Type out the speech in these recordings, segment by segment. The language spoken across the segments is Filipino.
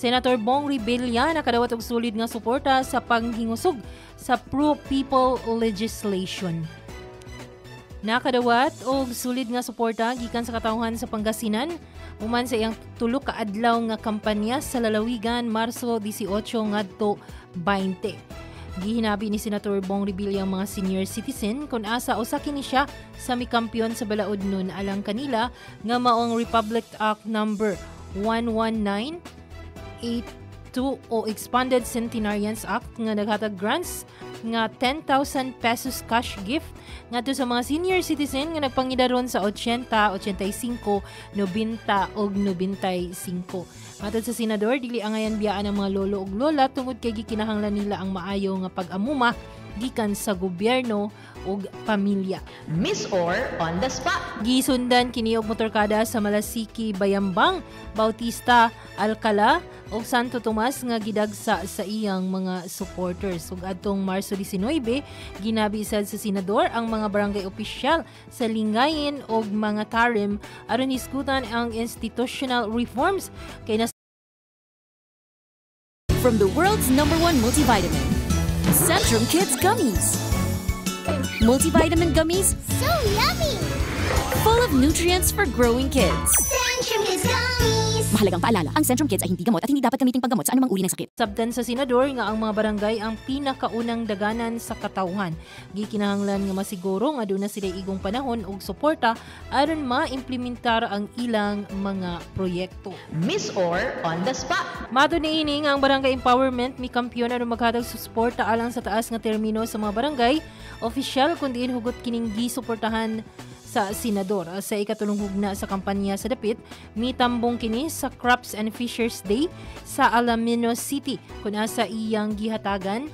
Senator Bong Revilla nakadawat og sulid nga suporta sa panghingusog sa pro-people legislation. Nakadawat og sulid nga suporta gikan sa katawhan sa Pangasinan human sa iyang tulo ka adlaw nga kampanya sa lalawigan Marso 18 ngadto 20. Gihinabi ni Senator Bong Revilla ang mga senior citizen kung asa usa kini siya sa mikampiyon sa balaod nun alang kanila nga maong Republic Act number 11982 o Expanded Centenarians Act nga naghatag grants nga 10,000 pesos cash gift ngadto sa mga senior citizen nga nagpangidaron sa 80, 85, 90 ug 95. Matod sa senador, dili angayan biyaan ang mga lolo ug lola tungod kay gikinahanglan nila ang maayo nga pag-amuma gikan sa gobyerno ug pamilya. Miss Or on the spot. Gisundan kini og motorkada sa Malasiki, Bayambang, Bautista, Alcala ug Santo Tomas nga gidagsa sa iyang mga supporters. Ug adtong Marso 19, ginabi sad sa senador ang mga barangay opisyal sa Lingayen ug mga Tarim aron hisgutan ang institutional reforms kay from the world's #1 multivitamin, Centrum Kids Gummies. Multivitamin gummies, So yummy! full of nutrients for growing kids. Centrum Kids Gummies! Mahalagang paalala, ang Centrum Kids ay hindi gamot at hindi dapat gamiting panggamot sa anumang uri ng sakit. Sabdan sa senador nga ang mga barangay ang pinakaunang daganan sa katawhan. Gikinahanglan nga masiguro nga aduna sila igong panahon ug suporta aron maimplementar ang ilang mga proyekto. Miss Or on the spot. Mato niini nga ang barangay empowerment mi kampiyon aron maghatag suporta alang sa taas nga termino sa mga barangay opisyal kundi hugot kining gisuportahan sa senador. Sa ikatulong hugna sa kampanya sa dapit, mitambong kini sa Crops and Fishers Day sa Alaminos City kun asa iyang gihatagan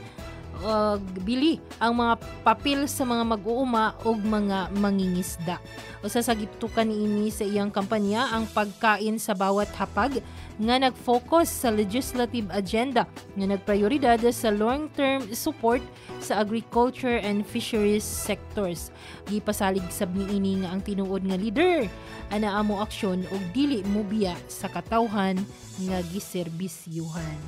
bili ang mga papel sa mga mag-uuma ug mga mangingisda. Usa sa gitukan niini sa iyang kampanya ang pagkain sa bawat hapag nga nag-focus sa legislative agenda nga nagprioridad sa long-term support sa agriculture and fisheries sectors. Gipasalig sab niini nga ang tinuod nga leader ana amo aksyon og dili mobiya sa katawhan nga giserbisyuhan.